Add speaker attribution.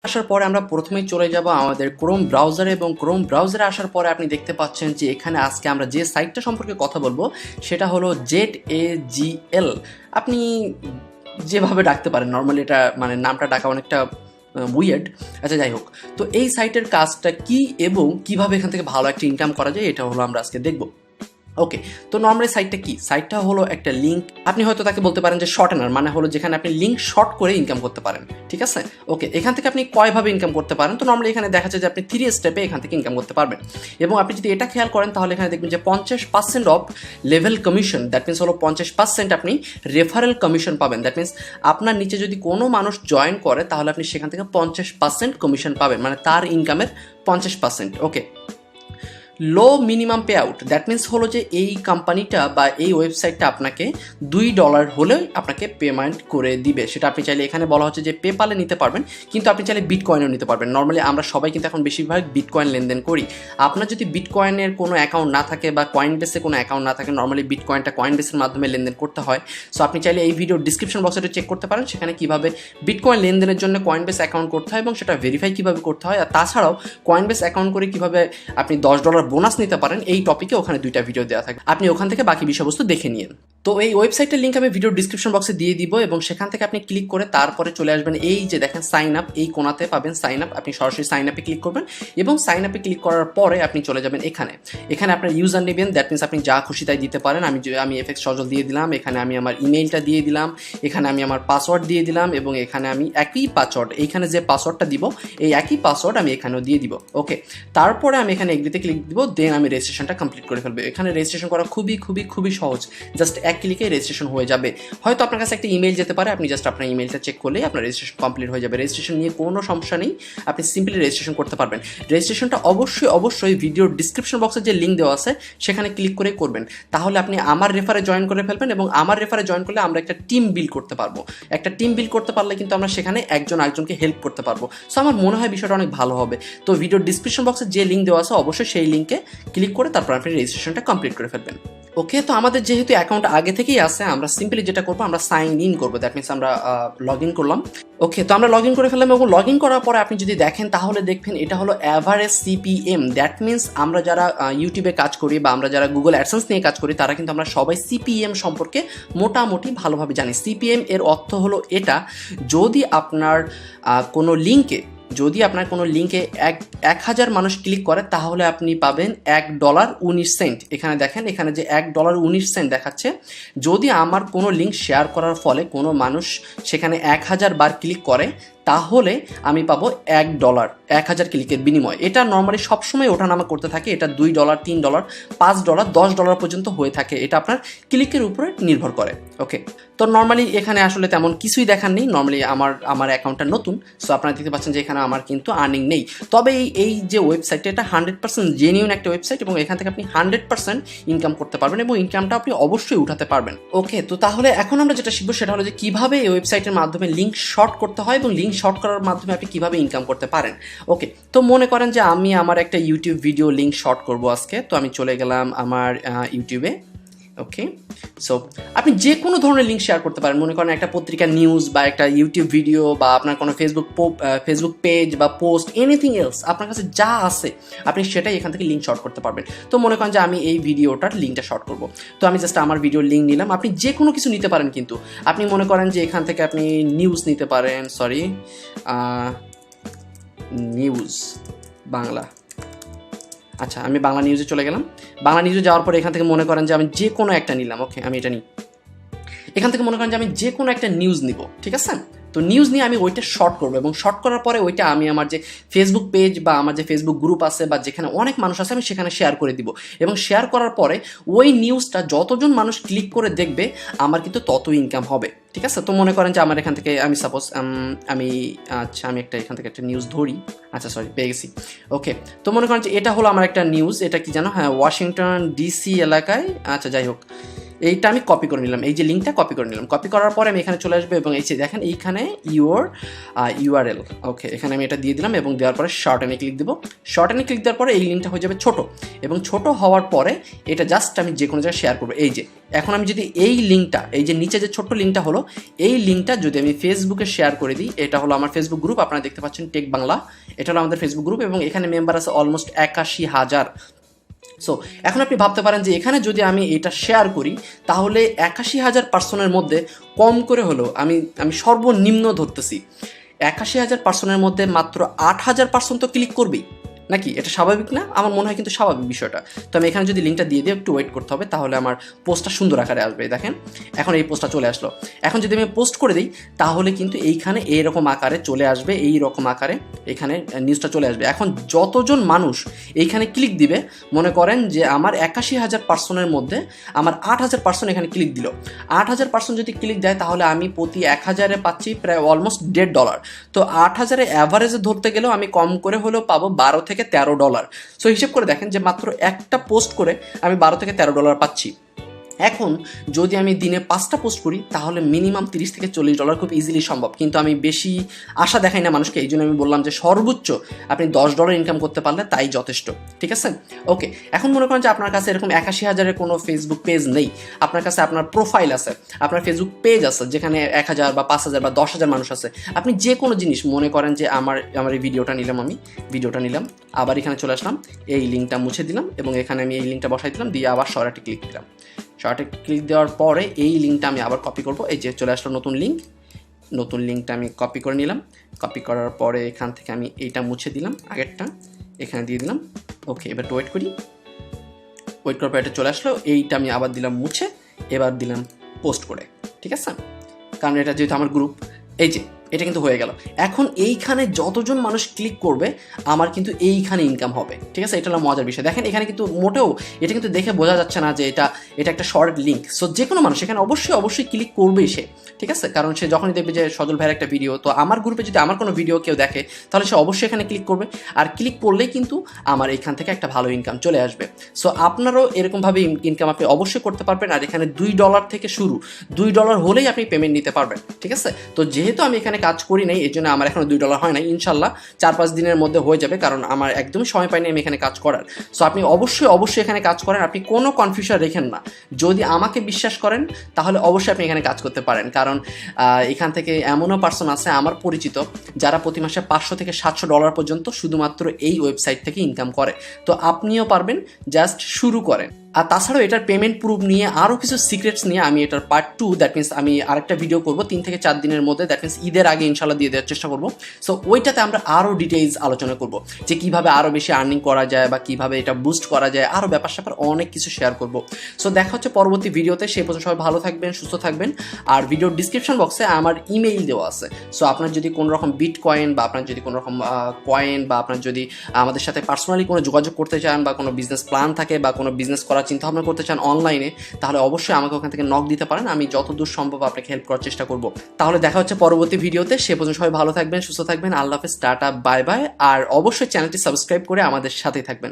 Speaker 1: আসার পরে আমরা প্রথমেই চলে যাব আমাদের ক্রোম ব্রাউজারে এবং ক্রোম ব্রাউজারে আসার পরে আপনি দেখতে পাচ্ছেন যে এখানে আজকে আমরা যে সাইটটা সম্পর্কে কথা বলবো সেটা হলো ZAGL। আপনি যেভাবে ডাকতে পারেন, নর্মালি এটা মানে নামটা ডাকা অনেকটা উইয়ার্ড। আচ্ছা, যাই হোক, তো এই সাইটের কাজটা কি এবং কিভাবে এখান থেকে ভালো একটা ইনকাম করা যায় এটা হলো আমরা আজকে দেখব। ওকে, তো নর্মালি সাইটটা কি? সাইটটা হলো একটা লিঙ্ক। আপনি হয়তো তাকে বলতে পারেন যে শর্টেনার, মানে হলো যেখানে আপনি লিঙ্ক শর্ট করে ইনকাম করতে পারেন। ঠিক আছে, ওকে, এখান থেকে আপনি কয়ভাবে ইনকাম করতে পারেন? তো নর্মালি এখানে দেখা যায় যে আপনি 3 স্টেপে এখান থেকে ইনকাম করতে পারবেন। এবং আপনি যদি এটা খেয়াল করেন তাহলে এখানে দেখবেন যে 50% of level commission, that means হলো 50% আপনি রেফারেল কমিশন পাবেন। দ্যাট মিনস আপনার নিচে যদি কোনো মানুষ জয়েন করে তাহলে আপনি সেখান থেকে 50% কমিশন পাবেন, মানে তার ইনকামের 50%। Okay, low minimum pay out, that means হলো যে এই কোম্পানিটা বা এই ওয়েবসাইটটা আপনাকে $2 হলে আপনাকে পেমেন্ট করে দিবে। সেটা আপনি চাইলে এখানে বলা হচ্ছে যে পেপালে নিতে পারবেন, কিন্তু আপনি চাইলে বিটকয়েনও নিতে পারবেন। নর্মালি আমরা সবাই কিন্তু এখন বেশিরভাগ বিটকয়েন লেনদেন করি। আপনার যদি বিটকয়েনের কোনো অ্যাকাউন্ট না থাকে বা কয়েনবেসে কোনো অ্যাকাউন্ট না থাকে, নর্মালি বিটকয়েনটা কয়েনবেসের মাধ্যমে লেনদেন করতে হয়। সো আপনি চাইলে এই ভিডিওর ডিসক্রিপশন বক্সে চেক করতে পারেন, সেখানে কীভাবে বিটকয়েন লেনদেনের জন্য কয়েনবেস অ্যাকাউন্ট করতে হয় এবং সেটা ভেরিফাই কীভাবে করতে হয়, আর তাছাড়াও কয়েনবেস অ্যাকাউন্ট করে কীভাবে আপনি $10 বোনাস নিতে পারেন, এই টপিকে ওখানে 2টা ভিডিও দেওয়া থাকে। আপনি ওখান থেকে বাকি বিষয়বস্তু দেখে নিন। তো এই ওয়েবসাইটের লিঙ্ক আমি ভিডিও ডিসক্রিপশন বক্সে দিয়ে দিব এবং সেখান থেকে আপনি ক্লিক করে তারপরে চলে আসবেন এই যে দেখেন সাইন আপ, এই কোণাতে পাবেন সাইন আপ। আপনি সরাসরি সাইন আপে ক্লিক করবেন এবং সাইন আপে ক্লিক করার পরে আপনি চলে যাবেন এখানে আপনার ইউজার নেবেন। দ্যাট মিনস আপনি যা খুশি তাই দিতে পারেন। আমি এফএক্স সজল দিয়ে দিলাম, এখানে আমি আমার ইমেইলটা দিয়ে দিলাম, এখানে আমি আমার পাসওয়ার্ড দিয়ে দিলাম এবং এখানে আমি একই পাসওয়ার্ড, এইখানে যে পাসওয়ার্ডটা দিব এই একই পাসওয়ার্ড আমি এখানেও দিয়ে দিব। ওকে, তারপরে আমি এখানে এগ্রিতে ক্লিক দিব, দেন আমি রেজিস্ট্রেশনটা কমপ্লিট করে ফেলবে। এখানে রেজিস্ট্রেশন করা খুবই সহজ, জাস্ট এক ক্লিকে রেজিস্ট্রেশন হয়ে যাবে। হয়তো আপনার কাছে একটা ইমেল যেতে পারে, আপনি জাস্ট আপনার ইমেলটা চেক করলেই আপনার রেজিস্ট্রেশন কমপ্লিট হয়ে যাবে। রেজিস্ট্রেশন নিয়ে কোনো সমস্যা নেই, আপনি সিম্পলি রেজিস্ট্রেশন করতে পারবেন। রেজিস্ট্রেশনটা অবশ্যই ভিডিওর ডিসক্রিপশন বক্সে যে লিঙ্ক দেওয়া আছে সেখানে ক্লিক করে করবেন, তাহলে আপনি আমার রেফারে জয়েন করে ফেলবেন এবং আমার রেফারে জয়েন করলে আমরা একটা টিম বিল্ড করতে পারবো। একটা টিম বিল্ড করতে পারলে কিন্তু আমরা সেখানে একজন আরেকজনকে হেল্প করতে পারবো। সো আমার মনে হয় বিষয়টা অনেক ভালো হবে। তো ভিডিওর ডিসক্রিপশন বক্সে যে লিঙ্ক দেওয়া আছে অবশ্যই সেই লিঙ্কে ক্লিক করে তারপর আপনি রেজিস্ট্রেশনটা কমপ্লিট করে ফেলবেন। ওকে, তো আমাদের যেহেতু অ্যাকাউন্ট আগে থেকেই আছে, আমরা সিম্পলি যেটা করবো আমরা সাইন ইন করবো। দ্যাট মিনস আমরা লগ ইন করলাম। ওকে, তো আমরা লগ ইন করে ফেললাম এবং লগ ইন করার পরে আপনি যদি দেখেন তাহলে দেখবেন এটা হলো অ্যাভারেজ সিপিএম। দ্যাট মিনস আমরা যারা ইউটিউবে কাজ করি বা আমরা যারা গুগল অ্যাডসেন্স নিয়ে কাজ করি তারা কিন্তু আমরা সবাই সিপিএম সম্পর্কে মোটামুটি ভালোভাবে জানি। সিপিএম এর অর্থ হলো এটা, যদি আপনার কোনো লিঙ্কে 1000 মানুষ ক্লিক করে তাহলে আপনি পাবেন $1.19। এখানে দেখেন, এখানে যে $1.19 দেখাচ্ছে, যদি আমার কোনো লিঙ্ক শেয়ার করার ফলে কোনো মানুষ সেখানে 1000 বার ক্লিক করে তাহলে আমি পাবো $1, 1000 ক্লিকের বিনিময়। এটা নর্মালি সবসময় ওঠানামা করতে থাকে, এটা $2, $3, $5, $10 পর্যন্ত হয়ে থাকে। এটা আপনার ক্লিকের উপরে নির্ভর করে। ওকে, তো নর্মালি এখানে আসলে তেমন কিছুই দেখার নেই। নর্মালি আমার অ্যাকাউন্টটা নতুন, সো আপনারা দেখতে পাচ্ছেন যে এখানে আমার কিন্তু আর্নিং নেই। তবে এই যে ওয়েবসাইটটা এটা 100% জেনিউন একটা ওয়েবসাইট এবং এখান থেকে আপনি 100% ইনকাম করতে পারবেন এবং ইনকামটা আপনি অবশ্যই উঠাতে পারবেন। ওকে, তো তাহলে এখন আমরা যেটা শিখবো সেটা হলো যে কিভাবে এই ওয়েবসাইটের মাধ্যমে লিঙ্ক শর্ট করতে হয় এবং লিঙ্ক শর্ট করার মাধ্যমে আপনি কিভাবে ইনকাম করতে পারেন। ওকে, তো মনে করেন যে আমি আমার একটা ইউটিউব ভিডিও লিঙ্ক শর্ট করব আজকে। তো আমি চলে গেলাম আমার ইউটিউবে। ওকে, সো আপনি যে কোনো ধরনের লিঙ্ক শেয়ার করতে পারেন। মনে করেন একটা পত্রিকা নিউজ বা একটা ইউটিউব ভিডিও বা আপনার কোনো ফেসবুক পেজ বা পোস্ট, এনিথিং এলস আপনার কাছে যা আছে আপনি সেটাই এখান থেকে লিঙ্ক শর্ট করতে পারবেন। তো মনে করেন যে আমি এই ভিডিওটার লিঙ্কটা শর্ট করব, তো আমি জাস্ট আমার ভিডিওর লিঙ্ক নিলাম। আপনি যে কোনো কিছু নিতে পারেন, কিন্তু আপনি মনে করেন যে এখান থেকে আপনি নিউজ নিতে পারেন, নিউজ বাংলা। আচ্ছা, আমি বাংলা নিউজে চলে গেলাম। বাংলা নিউজে যাওয়ার পরে এখান থেকে মনে করেন যে আমি যে কোনো একটা নিলাম। ওকে, আমি এটা নিই। এখান থেকে মনে করেন যে আমি যে কোনো একটা নিউজ নিব, ঠিক আছে? তো নিউজ নিয়ে আমি ওইটা শর্ট করবো এবং শর্ট করার পরে ওইটা আমি আমার যে ফেসবুক পেজ বা আমার যে ফেসবুক গ্রুপ আছে বা যেখানে অনেক মানুষ আছে আমি সেখানে শেয়ার করে দিব এবং শেয়ার করার পরে ওই নিউজটা যতজন মানুষ ক্লিক করে দেখবে আমার কিন্তু তত ইনকাম হবে। ঠিক আছে, তো মনে করেন যে আমার এখান থেকে আমি সাপোজ আমি এখান থেকে একটা নিউজ ধরি। আচ্ছা, পেয়ে গেছি। ওকে, তো মনে করেন যে এটা হলো আমার একটা নিউজ। এটা কি জানো? হ্যাঁ, ওয়াশিংটন ডিসি এলাকায়, আচ্ছা যাই হোক, এইটা আমি কপি করে নিলাম, এই যে লিঙ্কটা কপি করে নিলাম। কপি করার পরে আমি এখানে চলে আসবো এবং এই যে দেখেন এইখানে ইউআরএল, ওকে, এখানে আমি এটা দিয়ে দিলাম এবং দেওয়ার পরে শর্টেনে ক্লিক দেবো। শর্টেনে ক্লিক দেওয়ার পরে এই লিঙ্কটা হয়ে যাবে ছোট, এবং ছোট হওয়ার পরে এটা জাস্ট আমি যে কোনো জায়গায় শেয়ার করবো। এই যে এখন আমি যদি এই লিঙ্কটা, এই যে নিচে যে ছোট্ট লিঙ্কটা হলো, এই লিঙ্কটা যদি আমি ফেসবুকে শেয়ার করে দিই, এটা হলো আমার ফেসবুক গ্রুপ, আপনারা দেখতে পাচ্ছেন টেক বাংলা, এটা হলো আমাদের ফেসবুক গ্রুপ এবং এখানে মেম্বার আছে অলমোস্ট 81,000। সো এখন আপনি ভাবতে পারেন যে এখানে যদি আমি এটা শেয়ার করি তাহলে 81,000 পার্সনের মধ্যে কম করে হলেও আমি সর্বনিম্ন ধরতেছি 81,000 পার্সনের মধ্যে মাত্র 8,000 পার্সন তো ক্লিক করবেই, নাকি এটা স্বাভাবিক না? আমার মনে হয় কিন্তু স্বাভাবিক বিষয়টা। তো আমি এখানে যদি লিঙ্কটা দিয়ে দিই, একটু ওয়েট করতে হবে, তাহলে আমার পোস্টটা সুন্দর আকারে আসবে। দেখেন এখন এই পোস্টটা চলে আসলো। এখন যদি আমি পোস্ট করে দিই তাহলে কিন্তু এইখানে এইরকম আকারে চলে আসবে, এই রকম আকারে এখানে নিউজটা চলে আসবে। এখন যতজন মানুষ এইখানে ক্লিক দিবে, মনে করেন যে আমার 81,000 পার্সনের মধ্যে আমার 8,000 পার্সন এখানে ক্লিক দিল। 8,000 পার্সন যদি ক্লিক দেয় তাহলে আমি প্রতি 1,000-এ পাচ্ছি প্রায় অলমোস্ট $1.5। তো 8,000-এ অ্যাভারেজে ধরতে গেলেও আমি কম করে হলেও পাবো $12-13। সো হিসেব করে দেখেন যে মাত্র একটা পোস্ট করে আমি $12-13 পাচ্ছি। এখন যদি আমি দিনে 5টা পোস্ট করি তাহলে মিনিমাম $30-40 খুব ইজিলি সম্ভব, কিন্তু আমি বেশি আশা দেখাই না মানুষকে, এই জন্য আমি বললাম যে সর্বোচ্চ আপনি $10 ইনকাম করতে পারলে তাই যথেষ্ট, ঠিক আছে? ওকে, এখন মনে করেন যে আপনার কাছে এরকম 81,000-এর কোনো ফেসবুক পেজ নেই, আপনার কাছে আপনার প্রোফাইল আছে, আপনার ফেসবুক পেজ আছে যেখানে 1,000 বা 5,000 বা 10,000 মানুষ আছে। আপনি যে কোনো জিনিস মনে করেন যে আমার এই ভিডিওটা নিলাম, আবার এখানে চলে আসলাম, এই লিঙ্কটা মুছে দিলাম এবং এখানে আমি এই লিঙ্কটা বসাই দিলাম, দিয়ে আবার শর্টে ক্লিক দিলাম। শর্টে ক্লিক দেওয়ার পরে এই লিঙ্কটা আমি আবার কপি করব, এই যে চলে আসলো নতুন লিঙ্কটা আমি কপি করে নিলাম। কপি করার পরে এখান থেকে আমি এইটা মুছে দিলাম, আগেরটা এখানে দিয়ে দিলাম। ওকে, এবার ওয়েট করার পর এটা চলে আসলো, এইটা আমি আবার দিলাম মুছে, এবার দিলাম পোস্ট করে, ঠিক আছে? কারণ এটা যেহেতু আমার গ্রুপ, এই যে এটা কিন্তু হয়ে গেল। এখন এইখানে যতজন মানুষ ক্লিক করবে আমার কিন্তু এইখানে ইনকাম হবে, ঠিক আছে? এটা হলো মজার বিষয়। দেখেন এখানে কিন্তু মোটেও এটা কিন্তু দেখে বোঝা যাচ্ছে না যে এটা একটা শর্ট লিঙ্ক। সো যে কোনো মানুষ এখানে অবশ্যই ক্লিক করবেই সে, ঠিক আছে? কারণ সে যখনই দেখবে যে সজল ভাইয়ের একটা ভিডিও, তো আমার গ্রুপে যদি আমার কোনো ভিডিও কেউ দেখে তাহলে সে অবশ্যই এখানে ক্লিক করবে, আর ক্লিক করলেই কিন্তু আমার এখান থেকে একটা ভালো ইনকাম চলে আসবে। সো আপনারও এরকমভাবে ইনকাম আপনি অবশ্যই করতে পারবেন। আর এখানে $2 থেকে শুরু, $2 হলেই আপনি পেমেন্ট নিতে পারবেন, ঠিক আছে? তো যেহেতু আমি এখানে কাজ করি নাই, এই জন্য আমার এখনো $2 হয় নাই, ইনশাল্লাহ 4-5 দিনের মধ্যে হয়ে যাবে, কারণ আমার একদমই সময় পাইনি আমি এখানে কাজ করার। সো আপনি অবশ্যই এখানে কাজ করেন, আপনি কোনো কনফিউশন রেখেন না। যদি আমাকে বিশ্বাস করেন তাহলে অবশ্যই আপনি এখানে কাজ করতে পারেন, কারণ এখান থেকে এমনও পার্সন আছে আমার পরিচিত যারা প্রতি মাসে $500-700 পর্যন্ত শুধুমাত্র এই ওয়েবসাইট থেকে ইনকাম করে। তো আপনিও পারবেন, জাস্ট শুরু করেন। আর তাছাড়াও এটার পেমেন্ট প্রুফ নিয়ে আরও কিছু সিক্রেটস নিয়ে আমি এটার পার্ট 2, দ্যাট মিনস আমি আরেকটা ভিডিও করবো 3-4 দিনের মধ্যে, দ্যাট মিনস ঈদের আগে ইনশাল্লাহ দিয়ে দেওয়ার চেষ্টা করবো। সো ওইটাতে আমরা আরও ডিটেইলস আলোচনা করবো যে কীভাবে আরও বেশি আর্নিং করা যায় বা কীভাবে এটা বুস্ট করা যায়, আরও ব্যাপার স্যাপার অনেক কিছু শেয়ার করবো। সো দেখা হচ্ছে পরবর্তী ভিডিওতে, সেই পর্যন্ত সবাই ভালো থাকবেন, সুস্থ থাকবেন। আর ভিডিওর ডিসক্রিপশন বক্সে আমার ইমেইল দেওয়া আছে। সো আপনার যদি কোনো রকম বিটকয়েন বা আপনার যদি কোনো রকম কয়েন বা আপনার যদি আমাদের সাথে পার্সোনালি কোনো যোগাযোগ করতে চান বা কোনো বিজনেস প্ল্যান থাকে বা কোনো বিজনেস করার চিন্তাভাবনা করতে চান অনলাইনে, তাহলে অবশ্যই আমাকে ওখান থেকে নক দিতে পারেন, আমি যতদূর সম্ভব আপনাকে হেল্প করার চেষ্টা করব। তাহলে দেখা হচ্ছে পরবর্তী ভিডিওতে, সে পর্যন্ত সবাই ভালো থাকবেন, সুস্থ থাকবেন, আল্লাহ হাফেজ, টাটা, বাই বাই। আর অবশ্যই চ্যানেলটি সাবস্ক্রাইব করে আমাদের সাথেই থাকবেন।